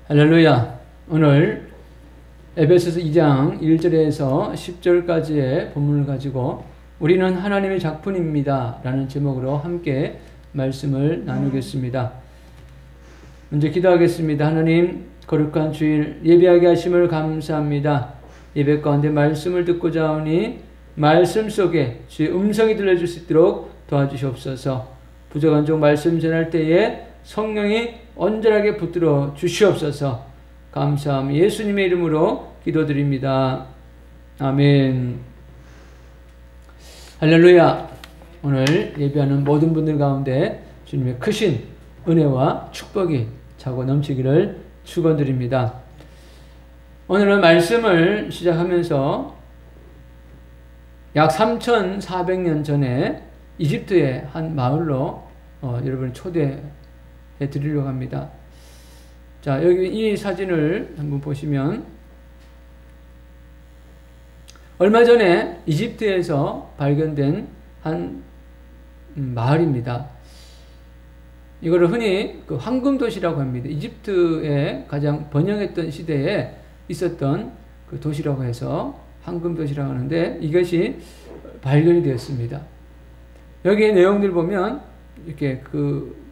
할렐루야. 오늘 에베소서 2장 1절에서 10절까지의 본문을 가지고 우리는 하나님의 작품입니다 라는 제목으로 함께 말씀을 나누겠습니다. 먼저 기도하겠습니다. 하나님, 거룩한 주일 예배하게 하심을 감사합니다. 예배 가운데 말씀을 듣고자 하오니 말씀 속에 주의 음성이 들려줄 수 있도록 도와주시옵소서. 부족한 종 말씀 전할 때에 성령이 온전하게 붙들어 주시옵소서. 감사함 예수님의 이름으로 기도드립니다. 아멘. 할렐루야. 오늘 예배하는 모든 분들 가운데 주님의 크신 은혜와 축복이 차고 넘치기를 축원드립니다. 오늘은 말씀을 시작하면서 약 3,400년 전에 이집트의 한 마을로 여러분을 초대해 드리려고 합니다. 자, 여기 이 사진을 한번 보시면 얼마 전에 이집트에서 발견된 한 마을입니다. 이거를 흔히 그 황금도시라고 합니다. 이집트의 가장 번영했던 시대에 있었던 그 도시라고 해서 황금도시라고 하는데 이것이 발견이 되었습니다. 여기 내용들 보면 이렇게 그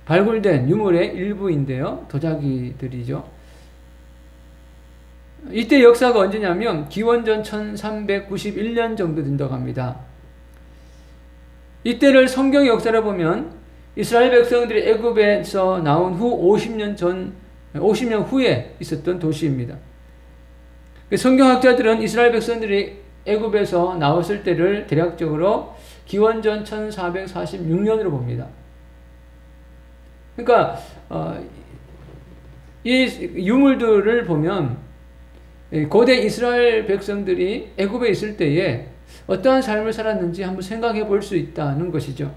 발굴된 유물의 일부인데요. 도자기들이죠. 이때 역사가 언제냐면 기원전 1391년 정도 된다고 합니다. 이때를 성경 역사를 보면 이스라엘 백성들이 애굽에서 나온 후 50년 후에 있었던 도시입니다. 성경학자들은 이스라엘 백성들이 애굽에서 나왔을 때를 대략적으로 기원전 1446년으로 봅니다. 그러니까 이 유물들을 보면 고대 이스라엘 백성들이 애굽에 있을 때에 어떠한 삶을 살았는지 한번 생각해 볼 수 있다는 것이죠.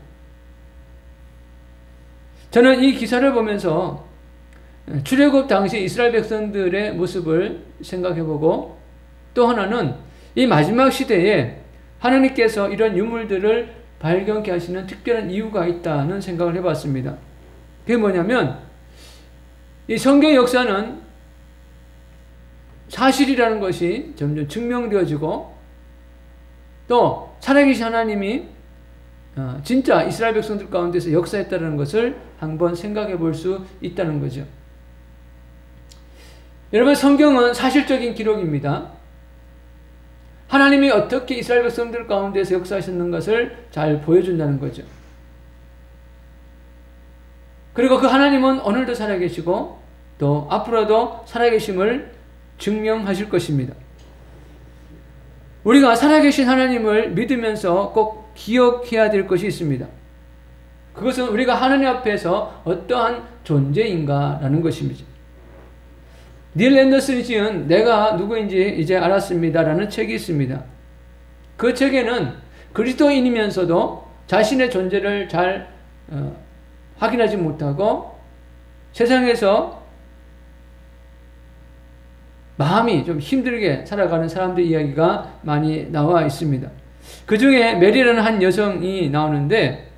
저는 이 기사를 보면서 출애굽 당시 이스라엘 백성들의 모습을 생각해 보고 또 하나는 이 마지막 시대에 하나님께서 이런 유물들을 발견케 하시는 특별한 이유가 있다는 생각을 해봤습니다. 그게 뭐냐면 이 성경 역사는 사실이라는 것이 점점 증명되어지고 또 살아계신 하나님이 진짜 이스라엘 백성들 가운데서 역사했다는 것을 한번 생각해 볼 수 있다는 거죠. 여러분, 성경은 사실적인 기록입니다. 하나님이 어떻게 이스라엘 백성들 가운데서 역사하셨는 것을 잘 보여준다는 거죠. 그리고 그 하나님은 오늘도 살아계시고 또 앞으로도 살아계심을 증명하실 것입니다. 우리가 살아계신 하나님을 믿으면서 꼭 기억해야 될 것이 있습니다. 그것은 우리가 하나님 앞에서 어떠한 존재인가라는 것입니다. 닐 앤더슨이 지은 내가 누구인지 이제 알았습니다 라는 책이 있습니다. 그 책에는 그리스도인이면서도 자신의 존재를 잘 확인하지 못하고 세상에서 마음이 좀 힘들게 살아가는 사람들 이야기가 많이 나와 있습니다. 그 중에 메리라는 한 여성이 나오는데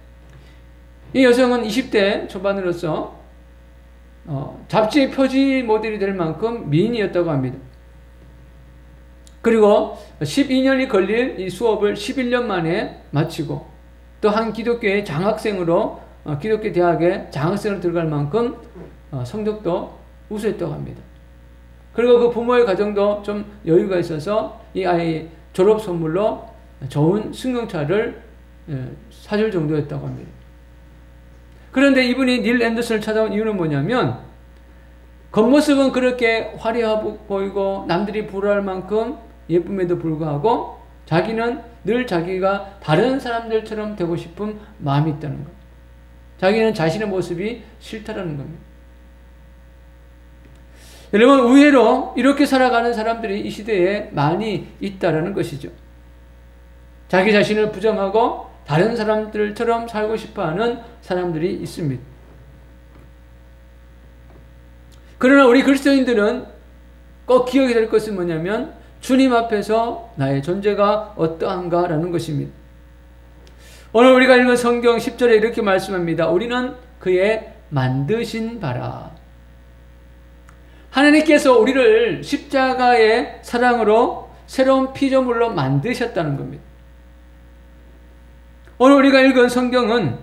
이 여성은 20대 초반으로서 잡지의 표지 모델이 될 만큼 미인이었다고 합니다. 그리고 12년이 걸릴 이 수업을 11년 만에 마치고 또 한 기독교의 장학생으로 기독교 대학에 장학생으로 들어갈 만큼 성적도 우수했다고 합니다. 그리고 그 부모의 가정도 좀 여유가 있어서 이 아이 졸업 선물로 좋은 승용차를 사줄 정도였다고 합니다. 그런데 이분이 닐 앤더슨을 찾아온 이유는 뭐냐면 겉모습은 그렇게 화려해 보이고 남들이 부러워할 만큼 예쁨에도 불구하고 자기는 늘 자기가 다른 사람들처럼 되고 싶은 마음이 있다는 거예요. 자기는 자신의 모습이 싫다라는 겁니다. 여러분, 의외로 이렇게 살아가는 사람들이 이 시대에 많이 있다라는 것이죠. 자기 자신을 부정하고 다른 사람들처럼 살고 싶어하는 사람들이 있습니다. 그러나 우리 그리스도인들은 꼭 기억해야 될 것은 뭐냐면 주님 앞에서 나의 존재가 어떠한가라는 것입니다. 오늘 우리가 읽은 성경 10절에 이렇게 말씀합니다. 우리는 그의 만드신 바라. 하나님께서 우리를 십자가의 사랑으로 새로운 피조물로 만드셨다는 겁니다. 오늘 우리가 읽은 성경은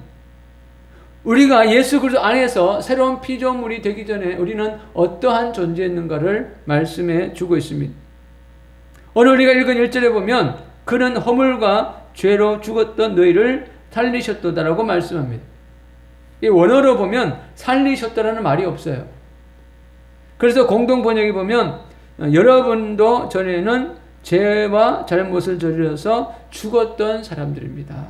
우리가 예수 그리스도 안에서 새로운 피조물이 되기 전에 우리는 어떠한 존재였는가를 말씀해 주고 있습니다. 오늘 우리가 읽은 1절에 보면 그는 허물과 죄로 죽었던 너희를 살리셨도다라고 말씀합니다. 이 원어로 보면 살리셨다라는 말이 없어요. 그래서 공동 번역에 보면 여러분도 전에는 죄와 잘못을 저질러서 죽었던 사람들입니다.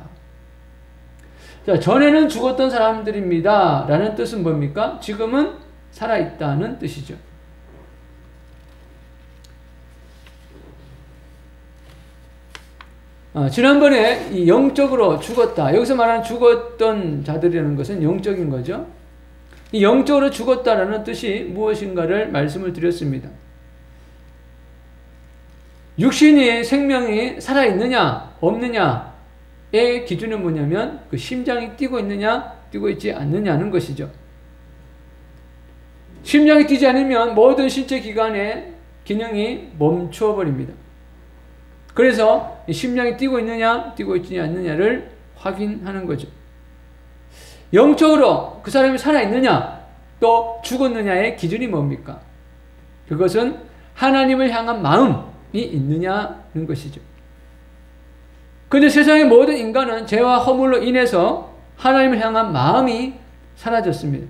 자, 전에는 죽었던 사람들입니다 라는 뜻은 뭡니까? 지금은 살아있다는 뜻이죠. 지난번에 이 영적으로 죽었다, 여기서 말하는 죽었던 자들이라는 것은 영적인 거죠. 이 영적으로 죽었다라는 뜻이 무엇인가를 말씀을 드렸습니다. 육신이 생명이 살아있느냐 없느냐의 기준은 뭐냐면 그 심장이 뛰고 있느냐 뛰고 있지 않느냐는 것이죠. 심장이 뛰지 않으면 모든 신체 기관의 기능이 멈춰 버립니다. 그래서 심장이 뛰고 있느냐 뛰고 있지 않느냐를 확인하는 거죠. 영적으로 그 사람이 살아있느냐 또 죽었느냐의 기준이 뭡니까? 그것은 하나님을 향한 마음이 있느냐는 것이죠. 그런데 세상의 모든 인간은 죄와 허물로 인해서 하나님을 향한 마음이 사라졌습니다.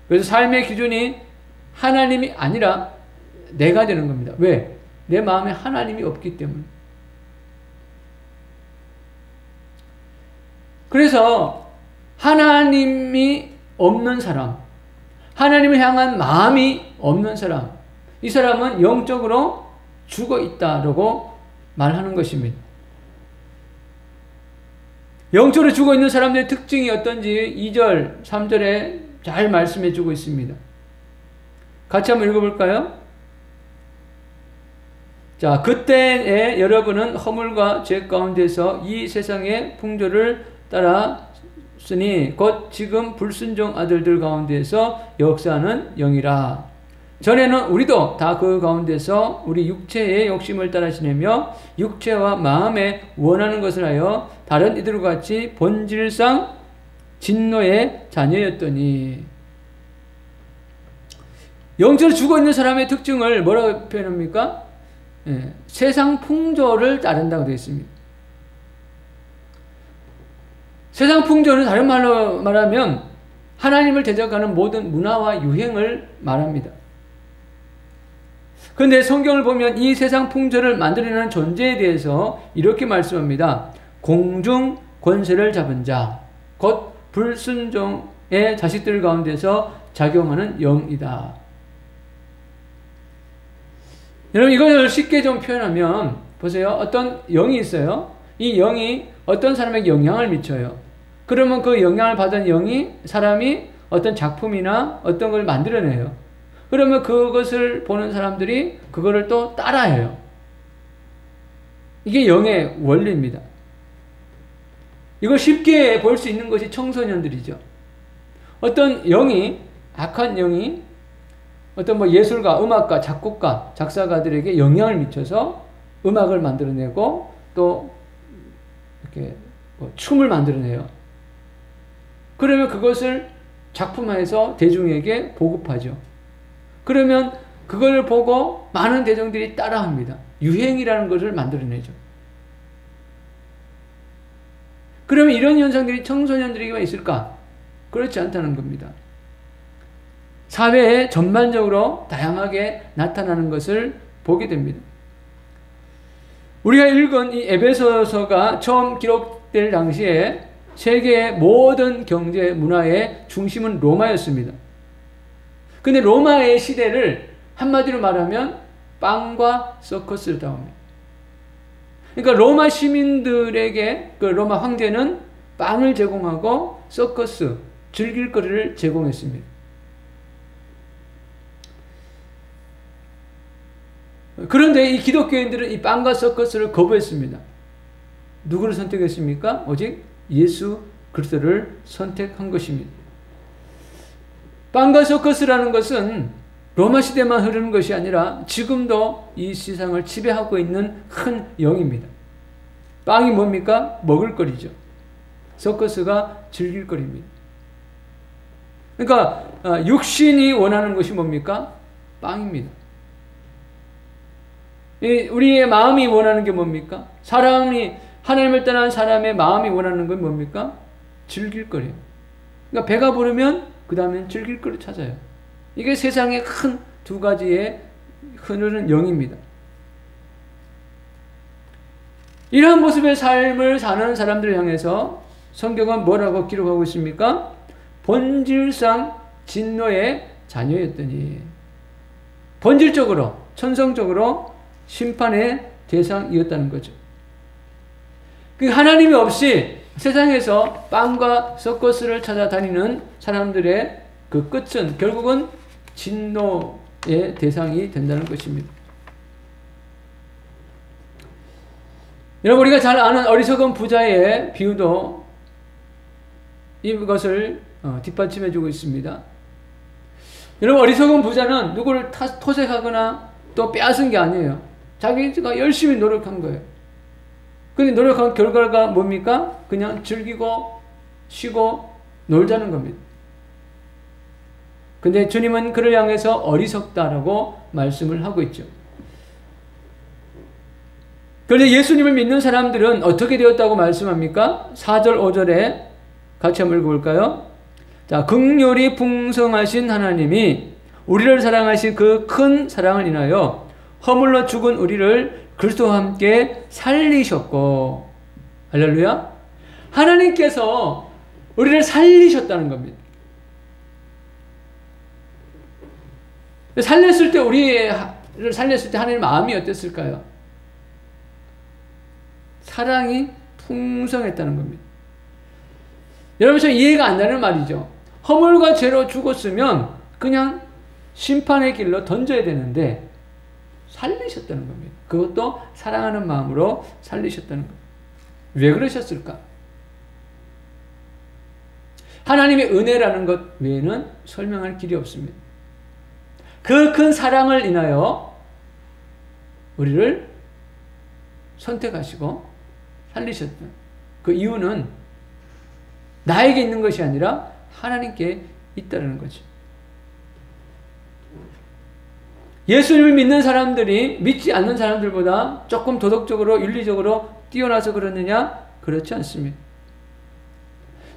그래서 삶의 기준이 하나님이 아니라 내가 되는 겁니다. 왜? 내 마음에 하나님이 없기 때문에. 그래서 하나님이 없는 사람, 하나님을 향한 마음이 없는 사람, 이 사람은 영적으로 죽어 있다라고 말하는 것입니다. 영적으로 죽어 있는 사람들의 특징이 어떤지 2절, 3절에 잘 말씀해 주고 있습니다. 같이 한번 읽어볼까요? 자, 그때에 여러분은 허물과 죄 가운데서 이 세상의 풍조를 따랐으니 곧 지금 불순종 아들들 가운데서 역사하는 영이라. 전에는 우리도 다 그 가운데서 우리 육체의 욕심을 따라 지내며 육체와 마음에 원하는 것을 하여 다른 이들과 같이 본질상 진노의 자녀였더니. 영적으로 죽어있는 사람의 특징을 뭐라고 표현합니까? 세상 풍조를 따른다고 되어 있습니다. 세상 풍조는 다른 말로 말하면 하나님을 대적하는 모든 문화와 유행을 말합니다. 그런데 성경을 보면 이 세상 풍조를 만들어내는 존재에 대해서 이렇게 말씀합니다. 공중 권세를 잡은 자, 곧 불순종의 자식들 가운데서 작용하는 영이다. 여러분, 이걸 쉽게 좀 표현하면 보세요. 어떤 영이 있어요. 이 영이 어떤 사람에게 영향을 미쳐요. 그러면 그 영향을 받은 영이 사람이 어떤 작품이나 어떤 걸 만들어내요. 그러면 그것을 보는 사람들이 그거를 또 따라해요. 이게 영의 원리입니다. 이걸 쉽게 볼 수 있는 것이 청소년들이죠. 어떤 영이, 악한 영이 어떤 뭐 예술가, 음악가, 작곡가, 작사가들에게 영향을 미쳐서 음악을 만들어내고 또 이렇게 뭐 춤을 만들어내요. 그러면 그것을 작품화해서 대중에게 보급하죠. 그러면 그걸 보고 많은 대중들이 따라합니다. 유행이라는 것을 만들어내죠. 그러면 이런 현상들이 청소년들에게만 있을까? 그렇지 않다는 겁니다. 사회에 전반적으로 다양하게 나타나는 것을 보게 됩니다. 우리가 읽은 이 에베소서가 처음 기록될 당시에 세계의 모든 경제 문화의 중심은 로마였습니다. 근데 로마의 시대를 한마디로 말하면 빵과 서커스였다고 합니다. 그러니까 로마 시민들에게 그 로마 황제는 빵을 제공하고 서커스, 즐길 거리를 제공했습니다. 그런데 이 기독교인들은 이 빵과 서커스를 거부했습니다. 누구를 선택했습니까? 오직 예수 그리스도를 선택한 것입니다. 빵과 서커스라는 것은 로마 시대만 흐르는 것이 아니라 지금도 이 세상을 지배하고 있는 큰 영입니다. 빵이 뭡니까? 먹을거리죠. 서커스가 즐길거리입니다. 그러니까 육신이 원하는 것이 뭡니까? 빵입니다. 우리의 마음이 원하는 게 뭡니까? 하나님을 떠난 사람의 마음이 원하는 건 뭡니까? 즐길거리예요. 그러니까 배가 부르면 그 다음엔 즐길거리 찾아요. 이게 세상의 큰 두 가지의 흐르는 영입니다. 이러한 모습의 삶을 사는 사람들을 향해서 성경은 뭐라고 기록하고 있습니까? 본질상 진노의 자녀였더니, 본질적으로 천성적으로 심판의 대상이었다는 거죠. 그 하나님이 없이 세상에서 빵과 서커스를 찾아다니는 사람들의 그 끝은 결국은 진노의 대상이 된다는 것입니다. 여러분, 우리가 잘 아는 어리석은 부자의 비유도 이것을 뒷받침해 주고 있습니다. 여러분, 어리석은 부자는 누구를 토색하거나 또 빼앗은 게 아니에요. 자기가 열심히 노력한 거예요. 근데 노력한 결과가 뭡니까? 그냥 즐기고 쉬고 놀자는 겁니다. 근데 주님은 그를 향해서 어리석다라고 말씀을 하고 있죠. 그런데 예수님을 믿는 사람들은 어떻게 되었다고 말씀합니까? 4절 5절에 같이 한번 읽어볼까요? 자, 긍휼이 풍성하신 하나님이 우리를 사랑하신 그 큰 사랑을 인하여 허물로 죽은 우리를 그리스도와 함께 살리셨고, 할렐루야. 하나님께서 우리를 살리셨다는 겁니다. 우리를 살렸을 때 하나님의 마음이 어땠을까요? 사랑이 풍성했다는 겁니다. 여러분, 저 이해가 안 되는 말이죠. 허물과 죄로 죽었으면 그냥 심판의 길로 던져야 되는데 살리셨다는 겁니다. 그것도 사랑하는 마음으로 살리셨다는 겁니다. 왜 그러셨을까? 하나님의 은혜라는 것 외에는 설명할 길이 없습니다. 그 큰 사랑을 인하여 우리를 선택하시고 살리셨던 그 이유는 나에게 있는 것이 아니라 하나님께 있다는 거죠. 예수님을 믿는 사람들이 믿지 않는 사람들보다 조금 도덕적으로 윤리적으로 뛰어나서 그러느냐? 그렇지 않습니다.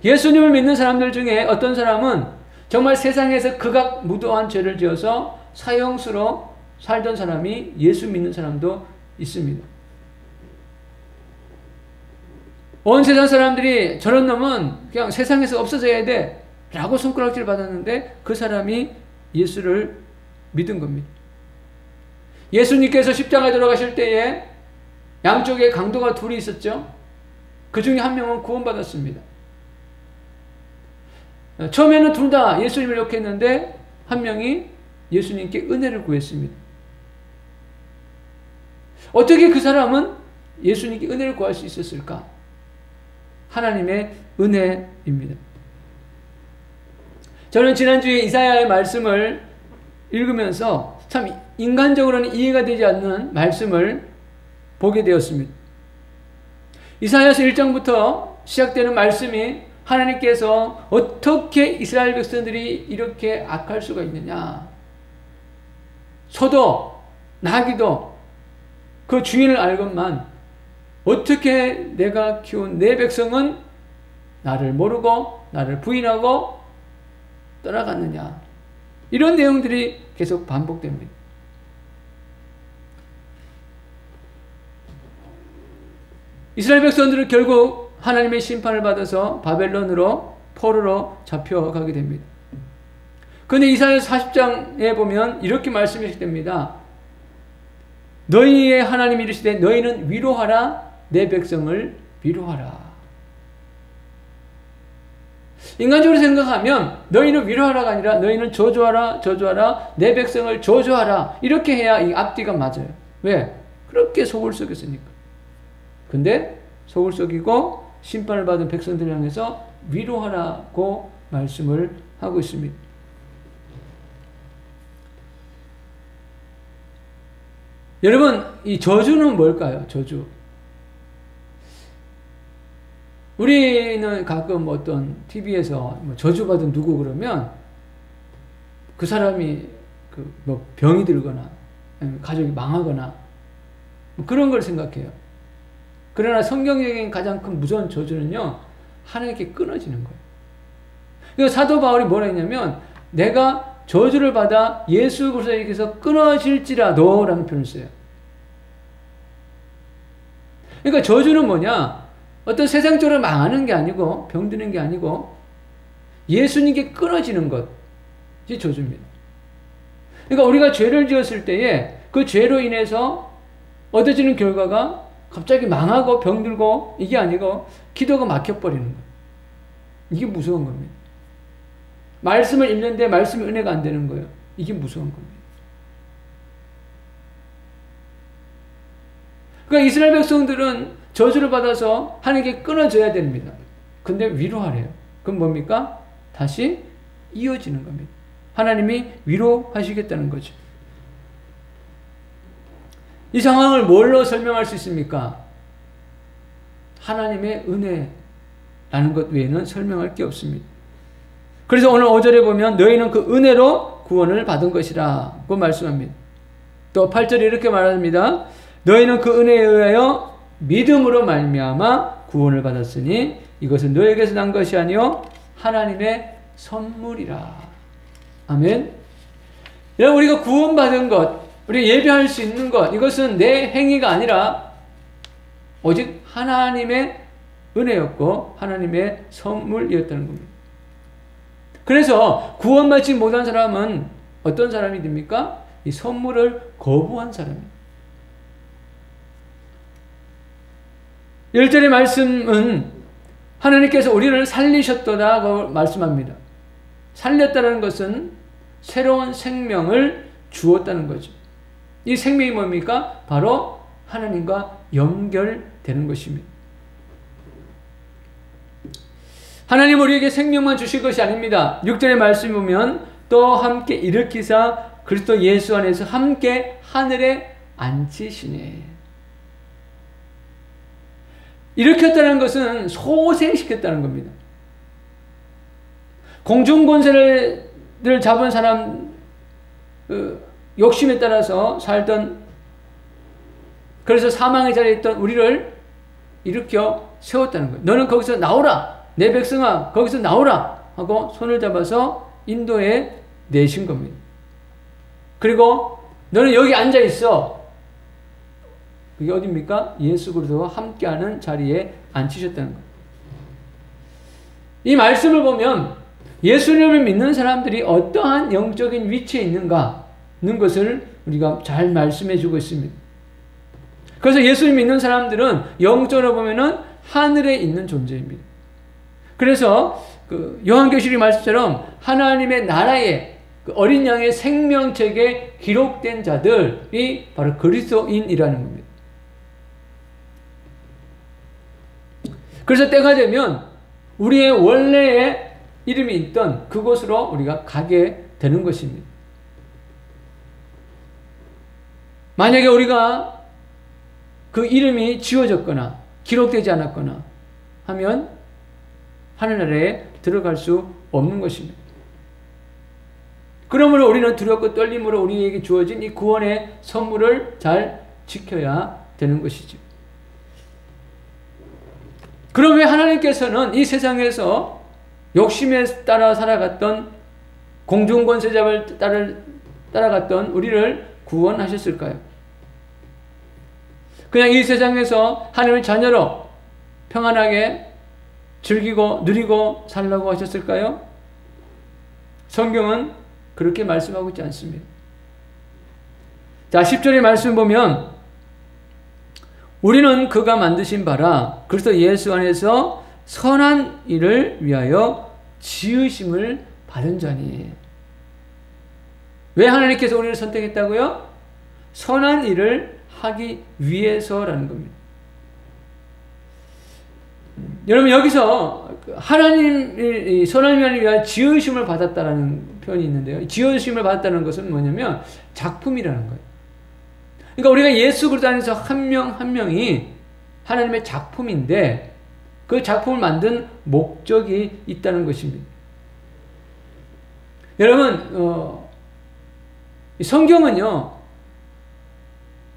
예수님을 믿는 사람들 중에 어떤 사람은 정말 세상에서 극악무도한 죄를 지어서 사형수로 살던 사람이 예수 믿는 사람도 있습니다. 온 세상 사람들이 저런 놈은 그냥 세상에서 없어져야 돼 라고 손가락질 받았는데 그 사람이 예수를 믿은 겁니다. 예수님께서 십자가에 돌아가실 때에 양쪽에 강도가 둘이 있었죠. 그 중에 한 명은 구원받았습니다. 처음에는 둘 다 예수님을 욕했는데 한 명이 예수님께 은혜를 구했습니다. 어떻게 그 사람은 예수님께 은혜를 구할 수 있었을까? 하나님의 은혜입니다. 저는 지난주에 이사야의 말씀을 읽으면서 참 인간적으로는 이해가 되지 않는 말씀을 보게 되었습니다. 이사야서 1장부터 시작되는 말씀이 하나님께서 어떻게 이스라엘 백성들이 이렇게 악할 수가 있느냐, 소도 나귀도 그 주인을 알건만 어떻게 내가 키운 내 백성은 나를 모르고 나를 부인하고 떠나갔느냐, 이런 내용들이 계속 반복됩니다. 이스라엘 백성들은 결국 하나님의 심판을 받아서 바벨론으로 포로로 잡혀가게 됩니다. 그런데 이사야서 40장에 보면 이렇게 말씀이 됩니다. 너희의 하나님이 이르시되 너희는 위로하라, 내 백성을 위로하라. 인간적으로 생각하면 너희는 위로하라가 아니라 너희는 저주하라, 저주하라, 내 백성을 저주하라, 이렇게 해야 이 앞뒤가 맞아요. 왜? 그렇게 속을 썩였으니까. 근데 속을 썩이고 심판을 받은 백성들을 향해서 위로하라고 말씀을 하고 있습니다. 여러분, 이 저주는 뭘까요? 저주. 우리는 가끔 어떤 TV에서 뭐 저주받은 누구 그러면 그 사람이 뭐 병이 들거나 가족이 망하거나 뭐 그런 걸 생각해요. 그러나 성경적인 가장 큰 무서운 저주는요, 하나님께 끊어지는 거예요. 그래서 사도 바울이 뭐라 했냐면, 내가 저주를 받아 예수 그리스도에게서 끊어질지라도 라는 표현을 써요. 그러니까 저주는 뭐냐? 어떤 세상적으로 망하는 게 아니고 병드는 게 아니고 예수님께 끊어지는 것이 저주입니다. 그러니까 우리가 죄를 지었을 때에 그 죄로 인해서 얻어지는 결과가 갑자기 망하고 병들고 이게 아니고 기도가 막혀버리는 거예요. 이게 무서운 겁니다. 말씀을 읽는데 말씀의 은혜가 안 되는 거예요. 이게 무서운 겁니다. 그러니까 이스라엘 백성들은 저주를 받아서 하나님께 끊어져야 됩니다. 근데 위로하래요. 그럼 뭡니까? 다시 이어지는 겁니다. 하나님이 위로하시겠다는 거죠. 이 상황을 뭘로 설명할 수 있습니까? 하나님의 은혜라는 것 외에는 설명할 게 없습니다. 그래서 오늘 5절에 보면 너희는 그 은혜로 구원을 받은 것이라고 말씀합니다. 또 8절에 이렇게 말합니다. 너희는 그 은혜에 의하여 믿음으로 말미암아 구원을 받았으니 이것은 너희에게서 난 것이 아니요 하나님의 선물이라. 아멘. 여러분, 우리가 구원받은 것, 우리가 예배할 수 있는 것, 이것은 내 행위가 아니라 오직 하나님의 은혜였고 하나님의 선물이었다는 겁니다. 그래서 구원받지 못한 사람은 어떤 사람이 됩니까? 이 선물을 거부한 사람입니다. 1절의 말씀은 하나님께서 우리를 살리셨도다고 말씀합니다. 살렸다는 것은 새로운 생명을 주었다는 거죠. 이 생명이 뭡니까? 바로 하나님과 연결되는 것입니다. 하나님 우리에게 생명만 주실 것이 아닙니다. 6절의 말씀 보면 또 함께 일으키사 그리스도 예수 안에서 함께 하늘에 앉히시네. 일으켰다는 것은 소생시켰다는 겁니다. 공중권세를 잡은 사람, 욕심에 따라서 살던, 그래서 사망의 자리에 있던 우리를 일으켜 세웠다는 거예요. 너는 거기서 나오라! 내 백성아, 거기서 나오라! 하고 손을 잡아서 인도에 내신 겁니다. 그리고 너는 여기 앉아 있어. 그게 어디입니까? 예수 그리스도와 함께하는 자리에 앉히셨다는 거예요. 이 말씀을 보면 예수님을 믿는 사람들이 어떠한 영적인 위치에 있는가 하는 것을 우리가 잘 말씀해 주고 있습니다. 그래서 예수님 믿는 사람들은 영적으로 보면은 하늘에 있는 존재입니다. 그래서 그 요한계시록 말씀처럼 하나님의 나라에 그 어린 양의 생명책에 기록된 자들이 바로 그리스도인이라는 겁니다. 그래서 때가 되면 우리의 원래의 이름이 있던 그곳으로 우리가 가게 되는 것입니다. 만약에 우리가 그 이름이 지워졌거나 기록되지 않았거나 하면 하늘나라에 들어갈 수 없는 것입니다. 그러므로 우리는 두렵고 떨림으로 우리에게 주어진 이 구원의 선물을 잘 지켜야 되는 것이죠. 그럼 왜 하나님께서는 이 세상에서 욕심에 따라 살아갔던 공중권세자를 따라갔던 우리를 구원하셨을까요? 그냥 이 세상에서 하나님의 자녀로 평안하게 즐기고 누리고 살라고 하셨을까요? 성경은 그렇게 말씀하고 있지 않습니다. 자, 10절의 말씀 보면 우리는 그가 만드신 바라 그리스도 예수 안에서 선한 일을 위하여 지으심을 받은 자니. 왜 하나님께서 우리를 선택했다고요? 선한 일을 하기 위해서라는 겁니다. 여러분, 여기서 하나님이 선한 일을 위하여 지으심을 받았다라는 표현이 있는데요. 지으심을 받았다는 것은 뭐냐면 작품이라는 거예요. 그러니까 우리가 예수 그리스도 안에서 한 명 한 명이 하나님의 작품인데 그 작품을 만든 목적이 있다는 것입니다. 여러분, 성경은요,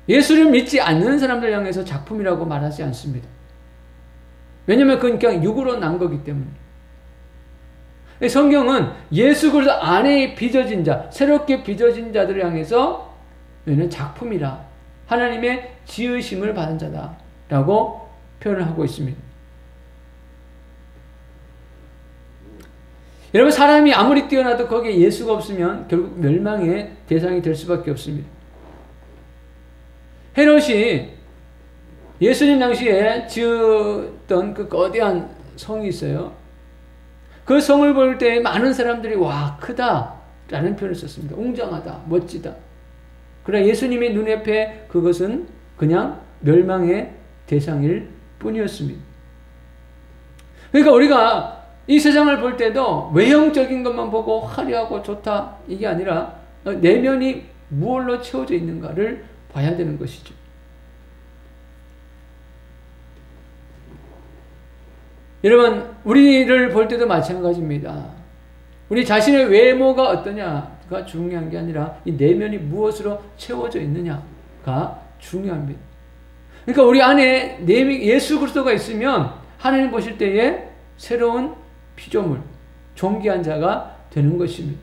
예수를 믿지 않는 사람들 향해서 작품이라고 말하지 않습니다. 왜냐하면 그건 그냥 육으로 난 거기 때문에. 성경은 예수 그리스도 안에 빚어진 자, 새롭게 빚어진 자들을 향해서 너희는 작품이라, 하나님의 지으심을 받은 자다 라고 표현을 하고 있습니다. 여러분, 사람이 아무리 뛰어나도 거기에 예수가 없으면 결국 멸망의 대상이 될 수밖에 없습니다. 헤롯이 예수님 당시에 지었던 그 거대한 성이 있어요. 그 성을 볼 때 많은 사람들이 와, 크다 라는 표현을 썼습니다. 웅장하다, 멋지다. 그러나 예수님의 눈앞에 그것은 그냥 멸망의 대상일 뿐이었습니다. 그러니까 우리가 이 세상을 볼 때도 외형적인 것만 보고 화려하고 좋다 이게 아니라 내면이 무엇로 채워져 있는가를 봐야 되는 것이죠. 여러분, 우리를 볼 때도 마찬가지입니다. 우리 자신의 외모가 어떠냐가 중요한 게 아니라 이 내면이 무엇으로 채워져 있느냐가 중요합니다. 그러니까 우리 안에 예수 그리스도가 있으면 하나님 보실 때에 새로운 피조물, 존귀한 자가 되는 것입니다.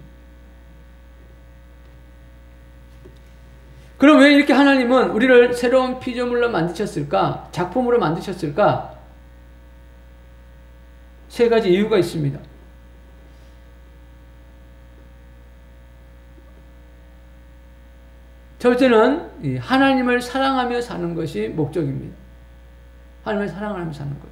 그럼 왜 이렇게 하나님은 우리를 새로운 피조물로 만드셨을까? 작품으로 만드셨을까? 세 가지 이유가 있습니다. 첫째는 하나님을 사랑하며 사는 것이 목적입니다. 하나님을 사랑하며 사는 것.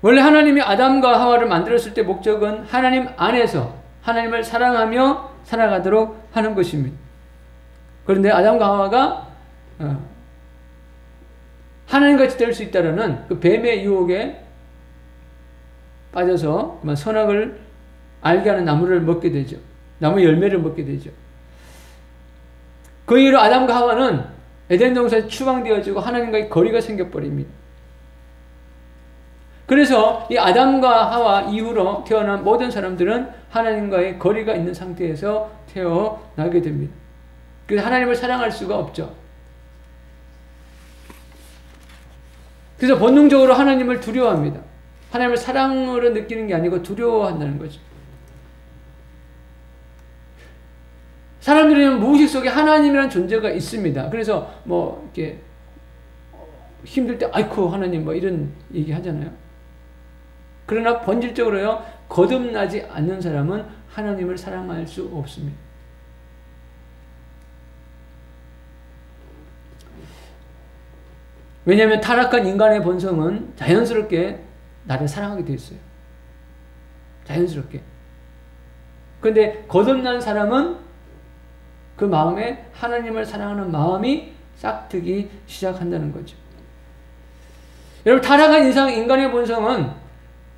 원래 하나님이 아담과 하와를 만들었을 때 목적은 하나님 안에서 하나님을 사랑하며 살아가도록 하는 것입니다. 그런데 아담과 하와가 하나님같이 될 수 있다라는 그 뱀의 유혹에 빠져서 선악을 알게 하는 나무를 먹게 되죠. 나무 열매를 먹게 되죠. 그 이후로 아담과 하와는 에덴 동산에 추방되어지고 하나님과의 거리가 생겨버립니다. 그래서 이 아담과 하와 이후로 태어난 모든 사람들은 하나님과의 거리가 있는 상태에서 태어나게 됩니다. 그래서 하나님을 사랑할 수가 없죠. 그래서 본능적으로 하나님을 두려워합니다. 하나님을 사랑으로 느끼는 게 아니고 두려워한다는 거죠. 사람들은 무의식 속에 하나님이라는 존재가 있습니다. 그래서 이렇게 힘들 때 아이쿠 하나님 이런 얘기 하잖아요. 그러나 본질적으로요, 거듭나지 않는 사람은 하나님을 사랑할 수 없습니다. 왜냐하면 타락한 인간의 본성은 자연스럽게 나를 사랑하게 되어 있어요. 자연스럽게. 그런데 거듭난 사람은 그 마음에 하나님을 사랑하는 마음이 싹트기 시작한다는 거죠. 여러분, 타락한 인간의 본성은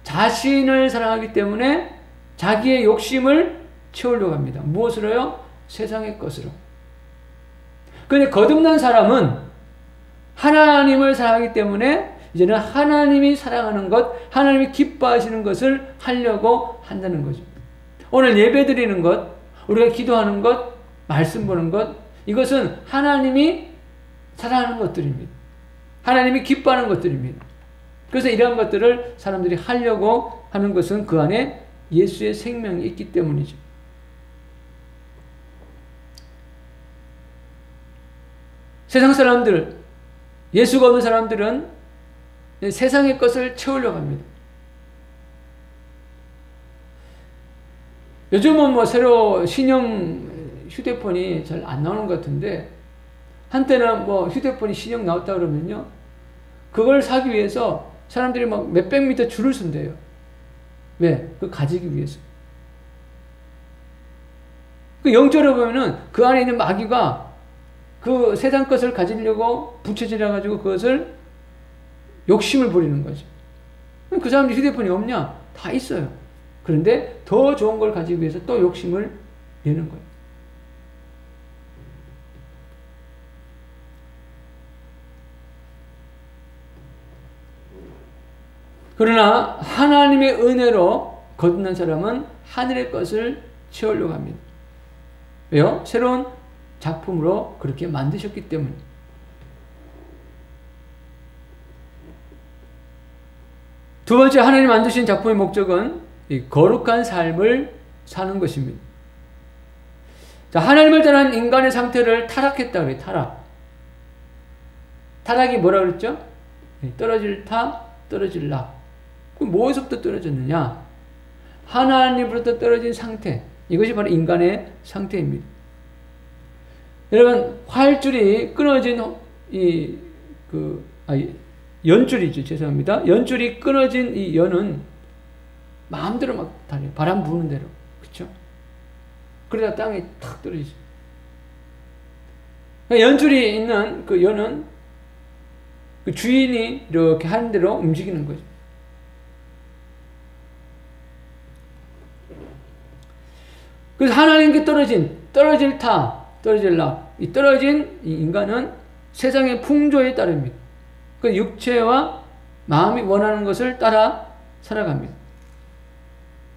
자신을 사랑하기 때문에 자기의 욕심을 채우려고 합니다. 무엇으로요? 세상의 것으로. 그런데 거듭난 사람은 하나님을 사랑하기 때문에 이제는 하나님이 사랑하는 것, 하나님이 기뻐하시는 것을 하려고 한다는 거죠. 오늘 예배 드리는 것, 우리가 기도하는 것, 말씀 보는 것, 이것은 하나님이 사랑하는 것들입니다. 하나님이 기뻐하는 것들입니다. 그래서 이러한 것들을 사람들이 하려고 하는 것은 그 안에 예수의 생명이 있기 때문이죠. 세상 사람들, 예수가 없는 사람들은 세상의 것을 채우려고 합니다. 요즘은 새로 신형 휴대폰이 잘 안 나오는 것 같은데, 한때는 휴대폰이 신형 나왔다 그러면요, 그걸 사기 위해서 사람들이 몇백 미터 줄을 선대요. 왜? 그걸 가지기 위해서. 그 영적으로 보면은 그 안에 있는 마귀가 그 세상 것을 가지려고 부채질해 가지고 그것을 욕심을 부리는 거죠. 그 사람들이 휴대폰이 없냐? 다 있어요. 그런데 더 좋은 걸 가지기 위해서 또 욕심을 내는 거예요. 그러나 하나님의 은혜로 거듭난 사람은 하늘의 것을 채우려고 합니다. 왜요? 새로운 작품으로 그렇게 만드셨기 때문에. 두 번째, 하나님 만드신 작품의 목적은 이 거룩한 삶을 사는 것입니다. 자, 하나님을 떠난 인간의 상태를 타락했다 그래요. 타락이 뭐라 그랬죠? 떨어질 타, 떨어질 락. 그럼 뭐에서부터 떨어졌느냐? 하나님으로부터 떨어진 상태. 이것이 바로 인간의 상태입니다. 여러분, 활줄이 끊어진 연줄이죠. 죄송합니다. 연줄이 끊어진 이 연은 마음대로 막 달려요. 바람 부는 대로. 그렇죠? 그러다 땅에 탁 떨어지죠. 연줄이 있는 그 연은 그 주인이 이렇게 하는 대로 움직이는 거죠. 그래서 하나님께 떨어질 타, 떨어질 락. 이 떨어진 이 인간은 세상의 풍조에 따릅니다. 그 육체와 마음이 원하는 것을 따라 살아갑니다.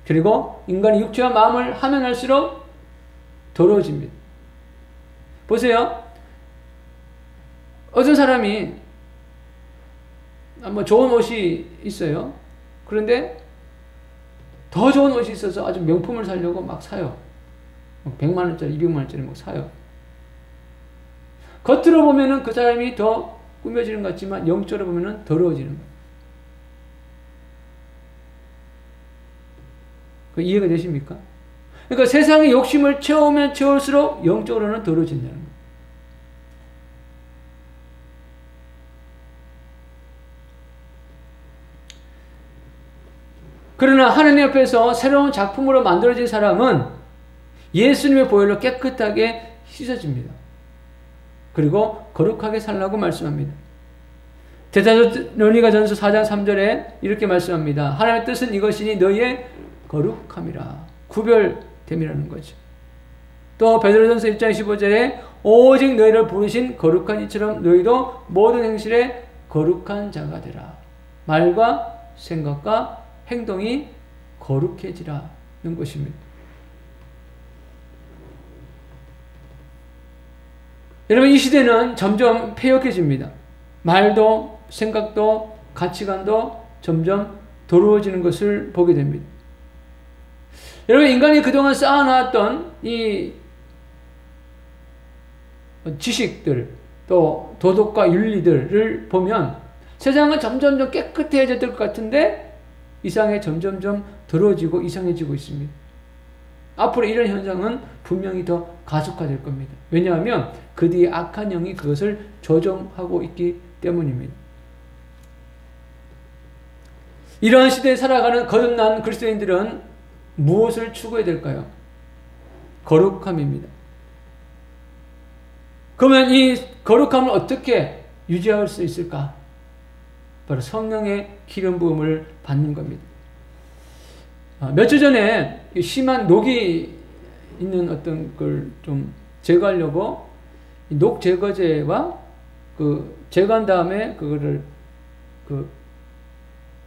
그리고 인간이 육체와 마음을 하면 할수록 더러워집니다. 보세요. 어떤 사람이 뭐 좋은 옷이 있어요. 그런데 더 좋은 옷이 있어서 아주 명품을 사려고 막 사요. 100만원짜리, 200만원짜리 막 사요. 겉으로 보면은 그 사람이 더 꾸며지는 것 같지만 영적으로 보면은 더러워지는 거예요. 그 이해가 되십니까? 그러니까 세상의 욕심을 채우면 채울수록 영적으로는 더러워진다는 거예요. 그러나 하나님 앞에서 새로운 작품으로 만들어진 사람은 예수님의 보혈로 깨끗하게 씻어집니다. 그리고 거룩하게 살라고 말씀합니다. 데살로니가전서 4장 3절에 이렇게 말씀합니다. 하나님의 뜻은 이것이니 너희의 거룩함이라. 구별됨이라는 거죠. 또 베드로전서 1장 15절에 오직 너희를 부르신 거룩한 이처럼 너희도 모든 행실에 거룩한 자가 되라. 말과 생각과 행동이 거룩해지라는 것입니다. 여러분, 이 시대는 점점 폐역해집니다. 말도 생각도 가치관도 점점 더러워지는 것을 보게 됩니다. 여러분, 인간이 그동안 쌓아놨던 이 지식들 또 도덕과 윤리들을 보면 세상은 점점점 깨끗해질 것 같은데 이상에 점점점 더러워지고 이상해지고 있습니다. 앞으로 이런 현상은 분명히 더 가속화될 겁니다. 왜냐하면 그 뒤에 악한 영이 그것을 조종하고 있기 때문입니다. 이러한 시대에 살아가는 거듭난 그리스도인들은 무엇을 추구해야 될까요? 거룩함입니다. 그러면 이 거룩함을 어떻게 유지할 수 있을까? 바로 성령의 기름 부음을 받는 겁니다. 며칠 전에 심한 녹이 있는 어떤 걸 좀 제거하려고 녹 제거제와 그 제거한 다음에 그거를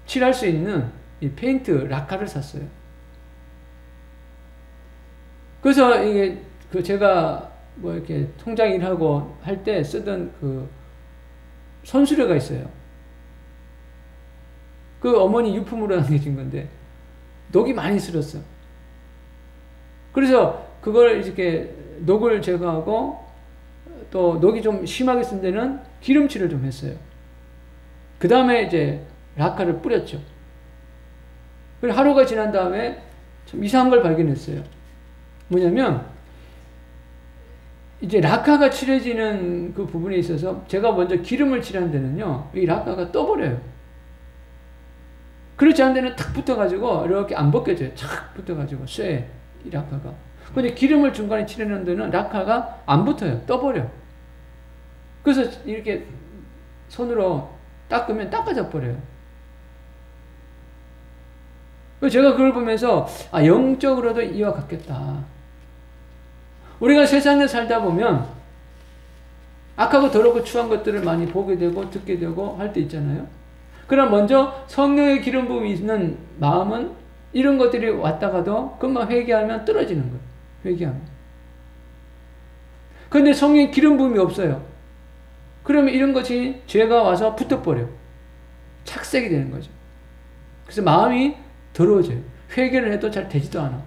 칠할 수 있는 이 페인트 락카를 샀어요. 그래서 이게 제가 뭐 이렇게 통장 일하고 할 때 쓰던 그 손수레가 있어요. 그 어머니 유품으로 남겨진 건데 녹이 많이 슬었어. 그래서 그걸 이렇게 녹을 제거하고 또 녹이 좀 심하게 쓴 데는 기름칠을 좀 했어요. 그 다음에 이제 락카를 뿌렸죠. 그리고 하루가 지난 다음에 좀 이상한 걸 발견했어요. 뭐냐면 이제 락카가 칠해지는 그 부분에 있어서 제가 먼저 기름을 칠한 데는요, 이 락카가 떠버려요. 그렇지 않은 데는 탁 붙어가지고 이렇게 안 벗겨져요. 착 붙어가지고 쇠, 이 락카가. 근데 기름을 중간에 칠해놓은 데는 락카가 안 붙어요. 떠버려. 그래서 이렇게 손으로 닦으면 닦아져 버려요. 제가 그걸 보면서 영적으로도 이와 같겠다. 우리가 세상에 살다 보면 악하고 더럽고 추한 것들을 많이 보게 되고 듣게 되고 할 때 있잖아요. 그럼 먼저 성령의 기름 부음이 있는 마음은 이런 것들이 왔다가도 금방 회개하면 떨어지는 거예요. 회개하면. 그런데 성령의 기름 부음이 없어요. 그러면 이런 것이 죄가 와서 붙어버려요. 착색이 되는 거죠. 그래서 마음이 더러워져요. 회개를 해도 잘 되지도 않아.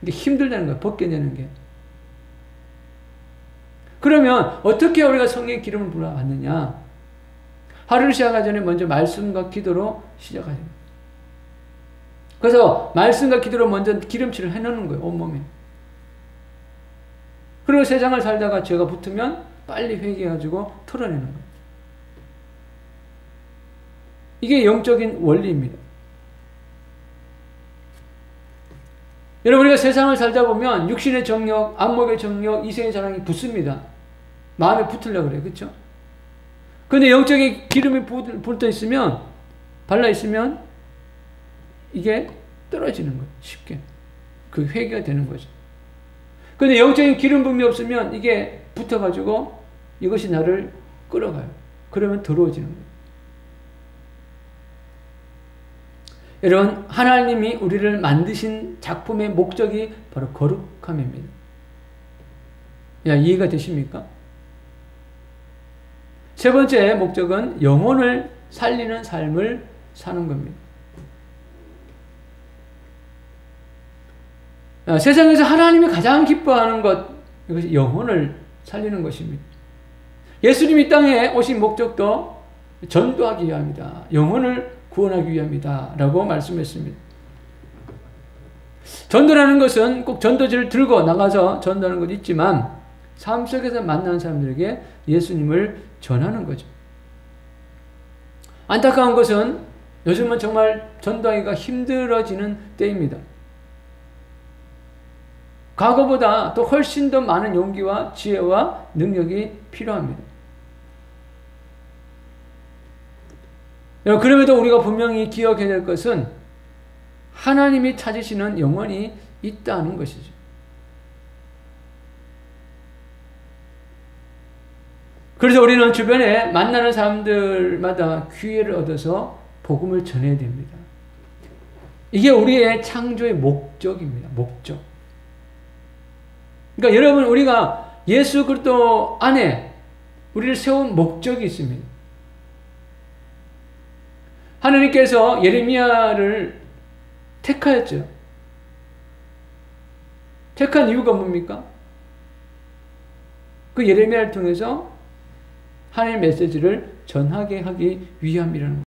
이게 힘들다는 거예요. 벗겨내는 게. 그러면 어떻게 우리가 성령의 기름을 불어왔느냐? 하루를 시작하기 전에 먼저 말씀과 기도로 시작하죠. 그래서 말씀과 기도로 먼저 기름칠을 해놓는 거예요. 온몸에. 그리고 세상을 살다가 죄가 붙으면 빨리 회개해가지고 털어내는 거예요. 이게 영적인 원리입니다. 여러분, 우리가 세상을 살다 보면 육신의 정욕, 안목의 정욕, 이성의 자랑이 붙습니다. 마음에 붙으려고 그래요. 그렇죠? 근데 영적인 기름이 붙어 있으면, 발라 있으면 이게 떨어지는 거예요. 쉽게. 그 회개가 되는 거죠. 근데 영적인 기름 부음이 없으면 이게 붙어가지고 이것이 나를 끌어가요. 그러면 더러워지는 거예요. 여러분, 하나님이 우리를 만드신 작품의 목적이 바로 거룩함입니다. 이해가 되십니까? 세 번째 목적은 영혼을 살리는 삶을 사는 겁니다. 세상에서 하나님이 가장 기뻐하는 것, 이것이 영혼을 살리는 것입니다. 예수님이 땅에 오신 목적도 전도하기 위함이다. 영혼을 구원하기 위함이다. 라고 말씀했습니다. 전도라는 것은 꼭 전도지를 들고 나가서 전도하는 것도 있지만 삶 속에서 만나는 사람들에게 예수님을 전하는 거죠. 안타까운 것은 요즘은 정말 전도하기가 힘들어지는 때입니다. 과거보다 또 훨씬 더 많은 용기와 지혜와 능력이 필요합니다. 그럼에도 우리가 분명히 기억해야 될 것은 하나님이 찾으시는 영혼이 있다는 것이죠. 그래서 우리는 주변에 만나는 사람들마다 기회를 얻어서 복음을 전해야 됩니다. 이게 우리의 창조의 목적입니다. 목적. 그러니까 여러분, 우리가 예수 그리스도 안에 우리를 세운 목적이 있습니다. 하나님께서 예레미야를 택하였죠. 택한 이유가 뭡니까? 그 예레미야를 통해서 하나님의 메시지를 전하게 하기 위함이라는